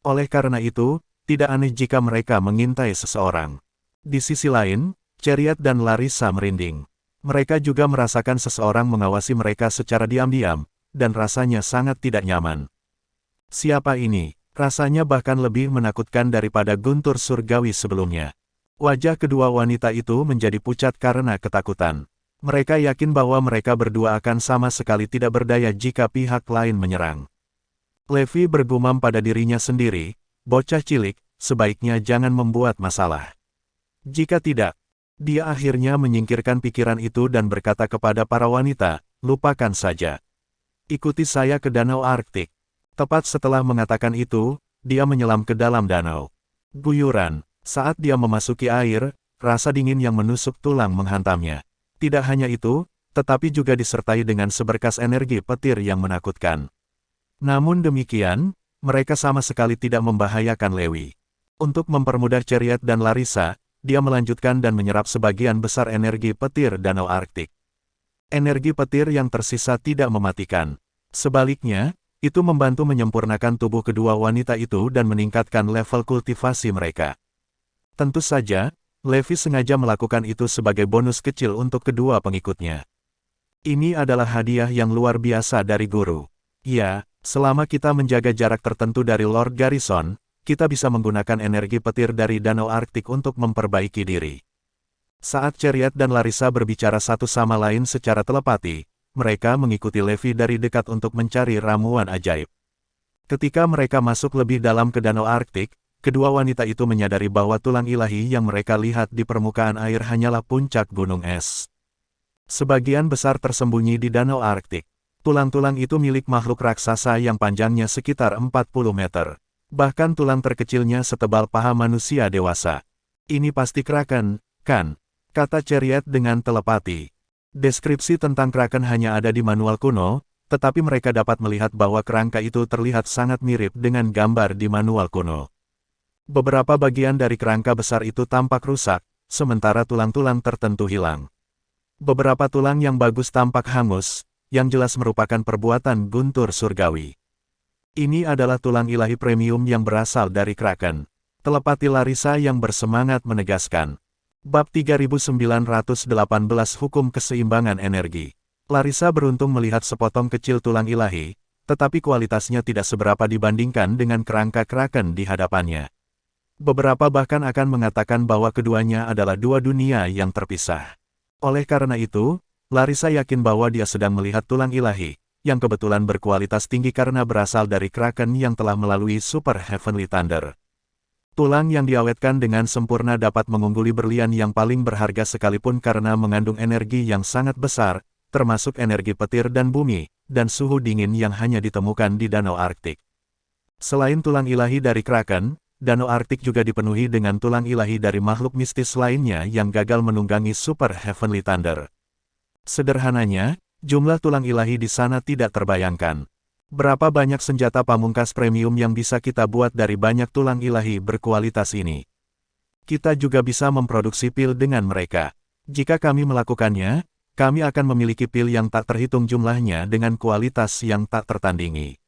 Oleh karena itu, tidak aneh jika mereka mengintai seseorang. Di sisi lain, Chariot dan Larissa merinding. Mereka juga merasakan seseorang mengawasi mereka secara diam-diam, dan rasanya sangat tidak nyaman. Siapa ini? Rasanya bahkan lebih menakutkan daripada guntur surgawi sebelumnya. Wajah kedua wanita itu menjadi pucat karena ketakutan. Mereka yakin bahwa mereka berdua akan sama sekali tidak berdaya jika pihak lain menyerang. Levi bergumam pada dirinya sendiri, bocah cilik, sebaiknya jangan membuat masalah. Jika tidak, dia akhirnya menyingkirkan pikiran itu dan berkata kepada para wanita, lupakan saja. Ikuti saya ke Danau Arktik. Tepat setelah mengatakan itu, dia menyelam ke dalam danau. Guyuran, saat dia memasuki air, rasa dingin yang menusuk tulang menghantamnya. Tidak hanya itu, tetapi juga disertai dengan seberkas energi petir yang menakutkan. Namun demikian, mereka sama sekali tidak membahayakan Levi. Untuk mempermudah Chariot dan Larissa, dia melanjutkan dan menyerap sebagian besar energi petir Danau Arktik. Energi petir yang tersisa tidak mematikan. Sebaliknya, itu membantu menyempurnakan tubuh kedua wanita itu dan meningkatkan level kultivasi mereka. Tentu saja, Levi sengaja melakukan itu sebagai bonus kecil untuk kedua pengikutnya. Ini adalah hadiah yang luar biasa dari guru. Ya, selama kita menjaga jarak tertentu dari Lord Garrison, kita bisa menggunakan energi petir dari Danau Arktik untuk memperbaiki diri. Saat Chariot dan Larissa berbicara satu sama lain secara telepati, mereka mengikuti Levi dari dekat untuk mencari ramuan ajaib. Ketika mereka masuk lebih dalam ke Danau Arktik, kedua wanita itu menyadari bahwa tulang ilahi yang mereka lihat di permukaan air hanyalah puncak gunung es. Sebagian besar tersembunyi di Danau Arktik. Tulang-tulang itu milik makhluk raksasa yang panjangnya sekitar 40 meter. Bahkan tulang terkecilnya setebal paha manusia dewasa. Ini pasti Kraken, kan? Kata Chariot dengan telepati. Deskripsi tentang Kraken hanya ada di manual kuno, tetapi mereka dapat melihat bahwa kerangka itu terlihat sangat mirip dengan gambar di manual kuno. Beberapa bagian dari kerangka besar itu tampak rusak, sementara tulang-tulang tertentu hilang. Beberapa tulang yang bagus tampak hangus, yang jelas merupakan perbuatan guntur surgawi. Ini adalah tulang ilahi premium yang berasal dari Kraken. Telepati Larissa yang bersemangat menegaskan. Bab 3918 Hukum Keseimbangan Energi. Larissa beruntung melihat sepotong kecil tulang ilahi, tetapi kualitasnya tidak seberapa dibandingkan dengan kerangka Kraken di hadapannya. Beberapa bahkan akan mengatakan bahwa keduanya adalah dua dunia yang terpisah. Oleh karena itu, Larissa yakin bahwa dia sedang melihat tulang ilahi, yang kebetulan berkualitas tinggi karena berasal dari Kraken yang telah melalui Super Heavenly Thunder. Tulang yang diawetkan dengan sempurna dapat mengungguli berlian yang paling berharga sekalipun karena mengandung energi yang sangat besar, termasuk energi petir dan bumi, dan suhu dingin yang hanya ditemukan di Danau Arktik. Selain tulang ilahi dari Kraken, Danau Arktik juga dipenuhi dengan tulang ilahi dari makhluk mistis lainnya yang gagal menunggangi Super Heavenly Thunder. Sederhananya, jumlah tulang ilahi di sana tidak terbayangkan. Berapa banyak senjata pamungkas premium yang bisa kita buat dari banyak tulang ilahi berkualitas ini? Kita juga bisa memproduksi pil dengan mereka. Jika kami melakukannya, kami akan memiliki pil yang tak terhitung jumlahnya dengan kualitas yang tak tertandingi.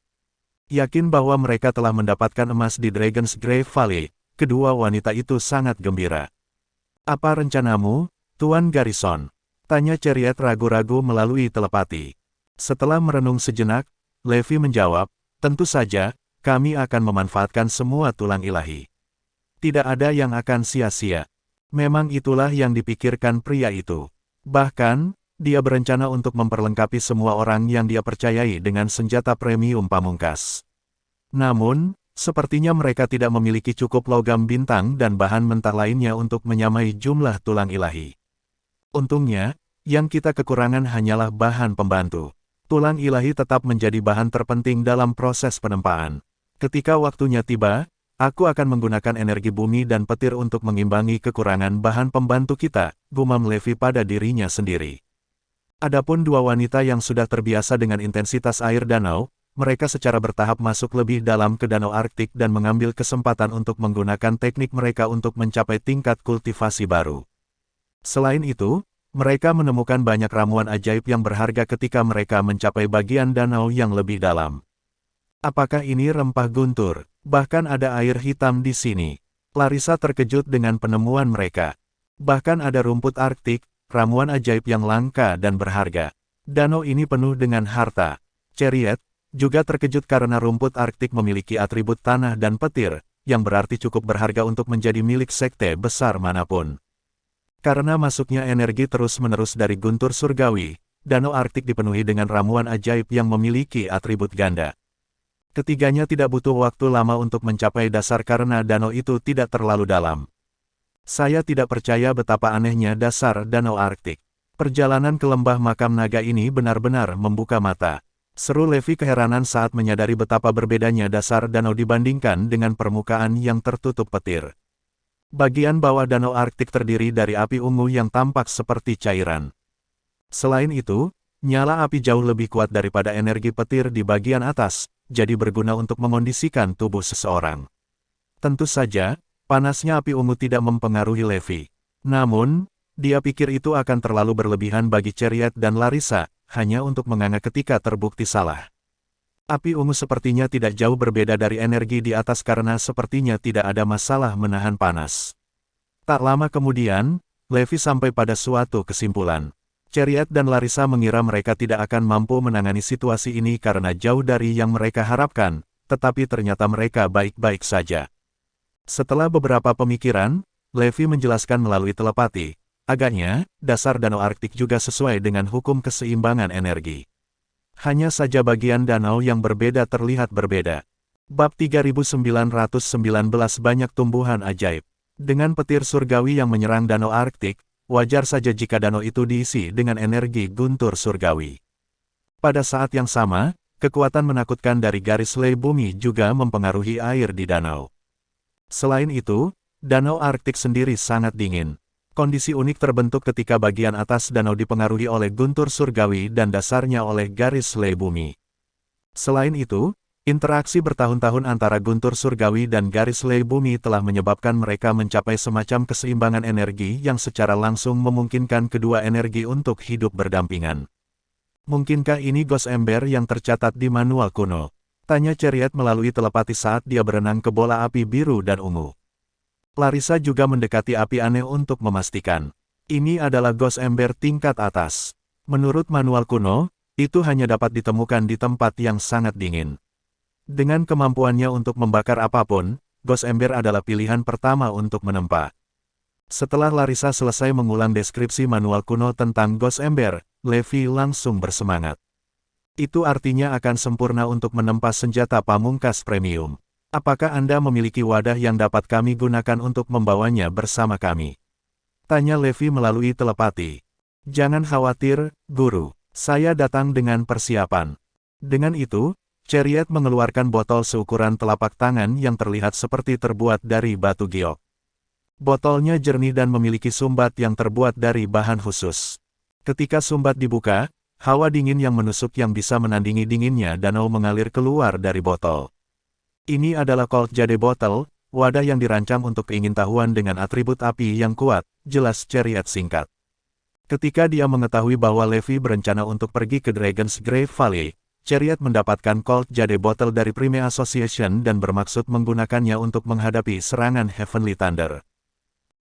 Yakin bahwa mereka telah mendapatkan emas di Dragon's Grave Valley, kedua wanita itu sangat gembira. Apa rencanamu, Tuan Garrison? Tanya Chariot ragu-ragu melalui telepati. Setelah merenung sejenak, Levi menjawab, tentu saja, kami akan memanfaatkan semua tulang ilahi. Tidak ada yang akan sia-sia. Memang itulah yang dipikirkan pria itu. Bahkan, dia berencana untuk memperlengkapi semua orang yang dia percayai dengan senjata premium pamungkas. Namun, sepertinya mereka tidak memiliki cukup logam bintang dan bahan mentah lainnya untuk menyamai jumlah tulang ilahi. Untungnya, yang kita kekurangan hanyalah bahan pembantu. Tulang ilahi tetap menjadi bahan terpenting dalam proses penempaan. Ketika waktunya tiba, aku akan menggunakan energi bumi dan petir untuk mengimbangi kekurangan bahan pembantu kita, gumam Levi pada dirinya sendiri. Adapun dua wanita yang sudah terbiasa dengan intensitas air danau, mereka secara bertahap masuk lebih dalam ke Danau Arktik dan mengambil kesempatan untuk menggunakan teknik mereka untuk mencapai tingkat kultivasi baru. Selain itu, Mereka menemukan banyak ramuan ajaib yang berharga ketika mereka mencapai bagian danau yang lebih dalam. Apakah ini rempah guntur? Bahkan ada air hitam di sini. Larissa terkejut dengan penemuan mereka. Bahkan ada rumput Arktik, ramuan ajaib yang langka dan berharga. Danau ini penuh dengan harta. Chariot juga terkejut karena rumput Arktik memiliki atribut tanah dan petir, yang berarti cukup berharga untuk menjadi milik sekte besar manapun. Karena masuknya energi terus-menerus dari guntur surgawi, danau Arktik dipenuhi dengan ramuan ajaib yang memiliki atribut ganda. Ketiganya tidak butuh waktu lama untuk mencapai dasar karena danau itu tidak terlalu dalam. Saya tidak percaya betapa anehnya dasar danau Arktik. Perjalanan ke lembah makam naga ini benar-benar membuka mata. Seru Levi keheranan saat menyadari betapa berbedanya dasar danau dibandingkan dengan permukaan yang tertutup petir. Bagian bawah danau Arktik terdiri dari api ungu yang tampak seperti cairan. Selain itu, nyala api jauh lebih kuat daripada energi petir di bagian atas, jadi berguna untuk mengondisikan tubuh seseorang. Tentu saja, panasnya api ungu tidak mempengaruhi Levi. Namun, dia pikir itu akan terlalu berlebihan bagi Chariot dan Larissa, hanya untuk menganga ketika terbukti salah. Api ungu sepertinya tidak jauh berbeda dari energi di atas karena sepertinya tidak ada masalah menahan panas. Tak lama kemudian, Levi sampai pada suatu kesimpulan. Chariot dan Larissa mengira mereka tidak akan mampu menangani situasi ini karena jauh dari yang mereka harapkan, tetapi ternyata mereka baik-baik saja. Setelah beberapa pemikiran, Levi menjelaskan melalui telepati, agaknya, dasar danau Arktik juga sesuai dengan hukum keseimbangan energi. Hanya saja bagian danau yang berbeda terlihat berbeda. Bab 3919 Banyak tumbuhan ajaib. Dengan petir surgawi yang menyerang danau Arktik, wajar saja jika danau itu diisi dengan energi guntur surgawi. Pada saat yang sama, kekuatan menakutkan dari garis lei bumi juga mempengaruhi air di danau. Selain itu, danau Arktik sendiri sangat dingin. Kondisi unik terbentuk ketika bagian atas danau dipengaruhi oleh guntur surgawi dan dasarnya oleh garis lei bumi. Selain itu, interaksi bertahun-tahun antara guntur surgawi dan garis lei bumi telah menyebabkan mereka mencapai semacam keseimbangan energi yang secara langsung memungkinkan kedua energi untuk hidup berdampingan. Mungkinkah ini ghost ember yang tercatat di manual kuno? Tanya Chariot melalui telepati saat dia berenang ke bola api biru dan ungu. Larissa juga mendekati api aneh untuk memastikan. Ini adalah ghost ember tingkat atas. Menurut manual kuno, itu hanya dapat ditemukan di tempat yang sangat dingin. Dengan kemampuannya untuk membakar apapun, ghost ember adalah pilihan pertama untuk menempa. Setelah Larissa selesai mengulang deskripsi manual kuno tentang ghost ember, Levi langsung bersemangat. Itu artinya akan sempurna untuk menempa senjata pamungkas premium. Apakah Anda memiliki wadah yang dapat kami gunakan untuk membawanya bersama kami? Tanya Levi melalui telepati. Jangan khawatir, Guru. Saya datang dengan persiapan. Dengan itu, Chariot mengeluarkan botol seukuran telapak tangan yang terlihat seperti terbuat dari batu giok. Botolnya jernih dan memiliki sumbat yang terbuat dari bahan khusus. Ketika sumbat dibuka, hawa dingin yang menusuk yang bisa menandingi dinginnya danau mengalir keluar dari botol. Ini adalah Cold Jade Bottle, wadah yang dirancang untuk keingintahuan dengan atribut api yang kuat, jelas Chariot singkat. Ketika dia mengetahui bahwa Levi berencana untuk pergi ke Dragon's Grave Valley, Chariot mendapatkan Cold Jade Bottle dari Prime Association dan bermaksud menggunakannya untuk menghadapi serangan Heavenly Thunder.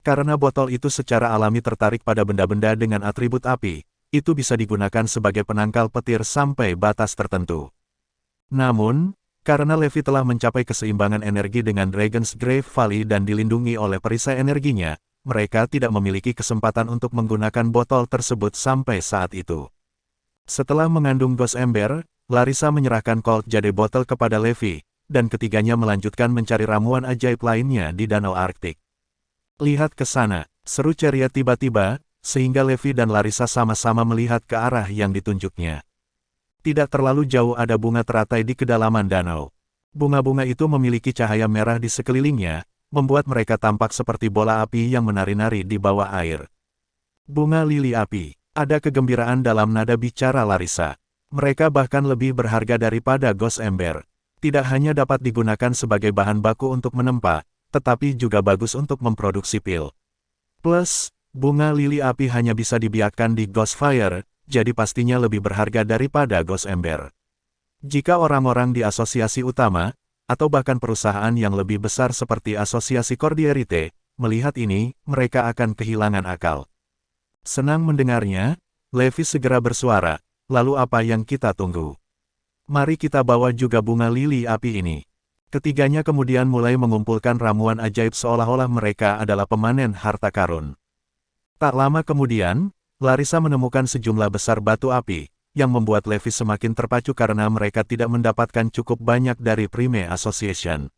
Karena botol itu secara alami tertarik pada benda-benda dengan atribut api, itu bisa digunakan sebagai penangkal petir sampai batas tertentu. Namun, karena Levi telah mencapai keseimbangan energi dengan Dragon's Grave Valley dan dilindungi oleh perisai energinya, mereka tidak memiliki kesempatan untuk menggunakan botol tersebut sampai saat itu. Setelah mengandung ghost ember, Larissa menyerahkan Cold Jade Bottle kepada Levi, dan ketiganya melanjutkan mencari ramuan ajaib lainnya di Danau Arktik. Lihat ke sana, seru Chariot tiba-tiba, sehingga Levi dan Larissa sama-sama melihat ke arah yang ditunjuknya. Tidak terlalu jauh ada bunga teratai di kedalaman danau. Bunga-bunga itu memiliki cahaya merah di sekelilingnya, membuat mereka tampak seperti bola api yang menari-nari di bawah air. Bunga lili api. Ada kegembiraan dalam nada bicara Larissa. Mereka bahkan lebih berharga daripada ghost ember. Tidak hanya dapat digunakan sebagai bahan baku untuk menempa, tetapi juga bagus untuk memproduksi pil. Plus, Bunga lili api hanya bisa dibiarkan di Ghost Fire, jadi pastinya lebih berharga daripada Ghost Ember. Jika orang-orang di asosiasi utama, atau bahkan perusahaan yang lebih besar seperti asosiasi Cordierite, melihat ini, mereka akan kehilangan akal. Senang mendengarnya, Levi segera bersuara, lalu apa yang kita tunggu? Mari kita bawa juga bunga lili api ini. Ketiganya kemudian mulai mengumpulkan ramuan ajaib seolah-olah mereka adalah pemanen harta karun. Tak lama kemudian, Larissa menemukan sejumlah besar batu api, yang membuat Levi semakin terpacu karena mereka tidak mendapatkan cukup banyak dari Prime Association.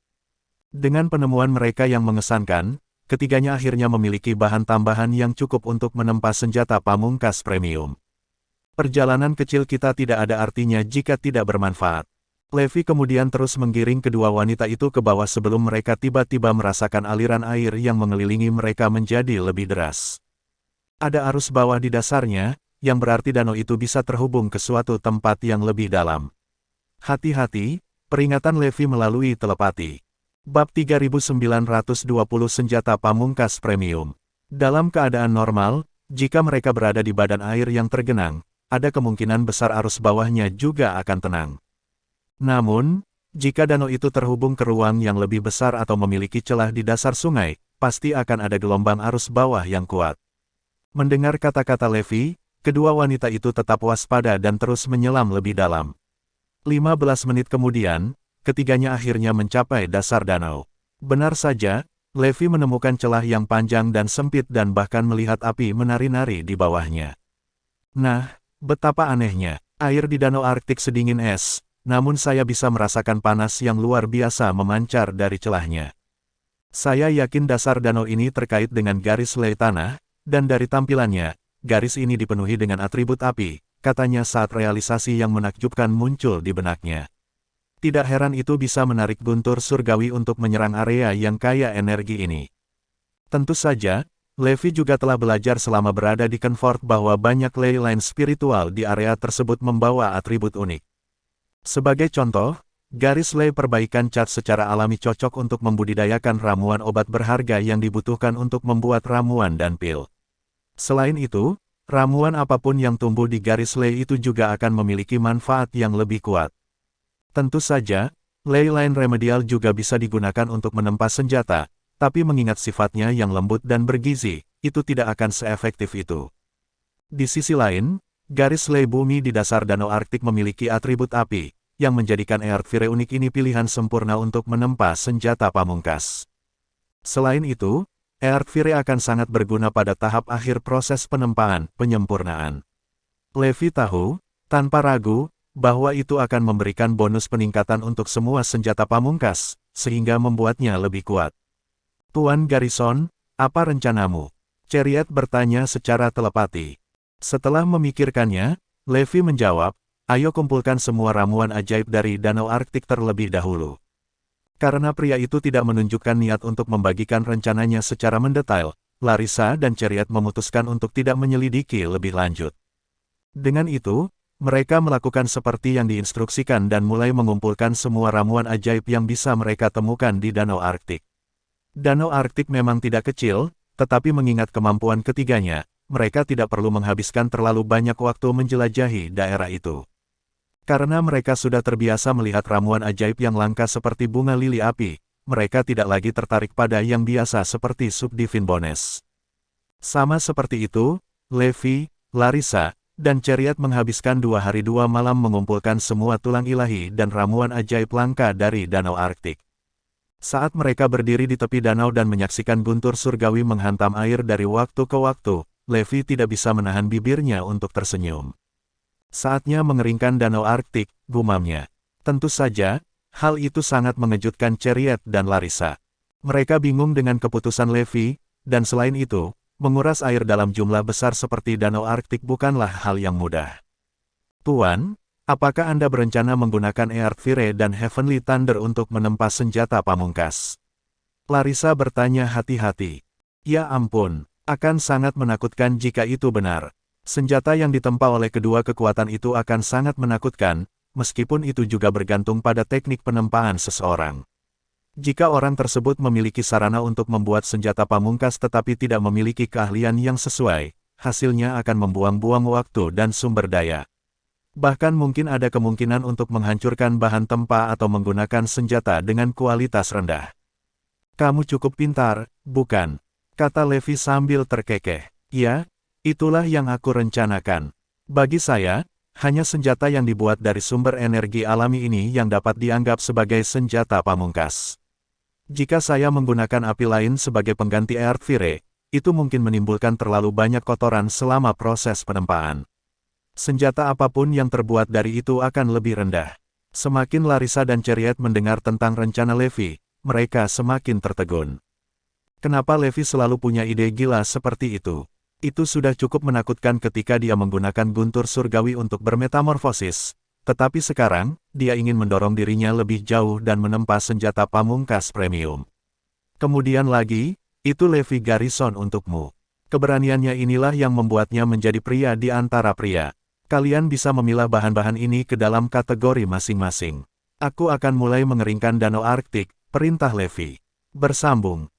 Dengan penemuan mereka yang mengesankan, ketiganya akhirnya memiliki bahan tambahan yang cukup untuk menempa senjata pamungkas premium. Perjalanan kecil kita tidak ada artinya jika tidak bermanfaat. Levi kemudian terus menggiring kedua wanita itu ke bawah sebelum mereka tiba-tiba merasakan aliran air yang mengelilingi mereka menjadi lebih deras. Ada arus bawah di dasarnya, yang berarti danau itu bisa terhubung ke suatu tempat yang lebih dalam. Hati-hati, peringatan Levi melalui telepati. Bab 3920 Senjata Pamungkas Premium. Dalam keadaan normal, jika mereka berada di badan air yang tergenang, ada kemungkinan besar arus bawahnya juga akan tenang. Namun, jika danau itu terhubung ke ruang yang lebih besar atau memiliki celah di dasar sungai, pasti akan ada gelombang arus bawah yang kuat. Mendengar kata-kata Levi, kedua wanita itu tetap waspada dan terus menyelam lebih dalam. 15 menit kemudian, ketiganya akhirnya mencapai dasar danau. Benar saja, Levi menemukan celah yang panjang dan sempit dan bahkan melihat api menari-nari di bawahnya. Nah, betapa anehnya, air di danau Arktik sedingin es, namun saya bisa merasakan panas yang luar biasa memancar dari celahnya. Saya yakin dasar danau ini terkait dengan garis lei tanah, dan dari tampilannya, garis ini dipenuhi dengan atribut api, katanya saat realisasi yang menakjubkan muncul di benaknya. Tidak heran itu bisa menarik guntur surgawi untuk menyerang area yang kaya energi ini. Tentu saja, Levi juga telah belajar selama berada di Comfort bahwa banyak ley line spiritual di area tersebut membawa atribut unik. Sebagai contoh, garis lei perbaikan cat secara alami cocok untuk membudidayakan ramuan obat berharga yang dibutuhkan untuk membuat ramuan dan pil. Selain itu, ramuan apapun yang tumbuh di garis lei itu juga akan memiliki manfaat yang lebih kuat. Tentu saja, ley line remedial juga bisa digunakan untuk menempa senjata, tapi mengingat sifatnya yang lembut dan bergizi, itu tidak akan seefektif itu. Di sisi lain, garis lei bumi di dasar danau Arktik memiliki atribut api, yang menjadikan Earthfire unik ini pilihan sempurna untuk menempa senjata pamungkas. Selain itu, Earthfire akan sangat berguna pada tahap akhir proses penempaan, penyempurnaan. Levi tahu, tanpa ragu, bahwa itu akan memberikan bonus peningkatan untuk semua senjata pamungkas, sehingga membuatnya lebih kuat. Tuan Garrison, apa rencanamu? Chariot bertanya secara telepati. Setelah memikirkannya, Levi menjawab, ayo kumpulkan semua ramuan ajaib dari danau Arktik terlebih dahulu. Karena pria itu tidak menunjukkan niat untuk membagikan rencananya secara mendetail, Larissa dan Chariot memutuskan untuk tidak menyelidiki lebih lanjut. Dengan itu, mereka melakukan seperti yang diinstruksikan dan mulai mengumpulkan semua ramuan ajaib yang bisa mereka temukan di danau Arktik. Danau Arktik memang tidak kecil, tetapi mengingat kemampuan ketiganya, mereka tidak perlu menghabiskan terlalu banyak waktu menjelajahi daerah itu. Karena mereka sudah terbiasa melihat ramuan ajaib yang langka seperti bunga lili api, mereka tidak lagi tertarik pada yang biasa seperti Subdivine Bones. Sama seperti itu, Levi, Larissa, dan Chariot menghabiskan 2 hari 2 malam mengumpulkan semua tulang ilahi dan ramuan ajaib langka dari danau Arktik. Saat mereka berdiri di tepi danau dan menyaksikan guntur surgawi menghantam air dari waktu ke waktu, Levi tidak bisa menahan bibirnya untuk tersenyum. Saatnya mengeringkan danau Arktik, gumamnya. Tentu saja, hal itu sangat mengejutkan Chariot dan Larissa. Mereka bingung dengan keputusan Levi, dan selain itu, menguras air dalam jumlah besar seperti danau Arktik bukanlah hal yang mudah. Tuan, apakah Anda berencana menggunakan Earthfire dan Heavenly Thunder untuk menempa senjata pamungkas? Larissa bertanya hati-hati. Ya ampun, akan sangat menakutkan jika itu benar. Senjata yang ditempa oleh kedua kekuatan itu akan sangat menakutkan, meskipun itu juga bergantung pada teknik penempaan seseorang. Jika orang tersebut memiliki sarana untuk membuat senjata pamungkas tetapi tidak memiliki keahlian yang sesuai, hasilnya akan membuang-buang waktu dan sumber daya. Bahkan mungkin ada kemungkinan untuk menghancurkan bahan tempa atau menggunakan senjata dengan kualitas rendah. Kamu cukup pintar, bukan? Kata Levi sambil terkekeh. Ya, itulah yang aku rencanakan. Bagi saya, hanya senjata yang dibuat dari sumber energi alami ini yang dapat dianggap sebagai senjata pamungkas. Jika saya menggunakan api lain sebagai pengganti Erdvire, itu mungkin menimbulkan terlalu banyak kotoran selama proses penempaan. Senjata apapun yang terbuat dari itu akan lebih rendah. Semakin Larissa dan Chariot mendengar tentang rencana Levi, mereka semakin tertegun. Kenapa Levi selalu punya ide gila seperti itu? Itu sudah cukup menakutkan ketika dia menggunakan guntur surgawi untuk bermetamorfosis. Tetapi sekarang, dia ingin mendorong dirinya lebih jauh dan menempa senjata pamungkas premium. Kemudian lagi, itu Levi Garrison untukmu. Keberaniannya inilah yang membuatnya menjadi pria di antara pria. Kalian bisa memilah bahan-bahan ini ke dalam kategori masing-masing. Aku akan mulai mengeringkan danau Arktik, perintah Levi. Bersambung.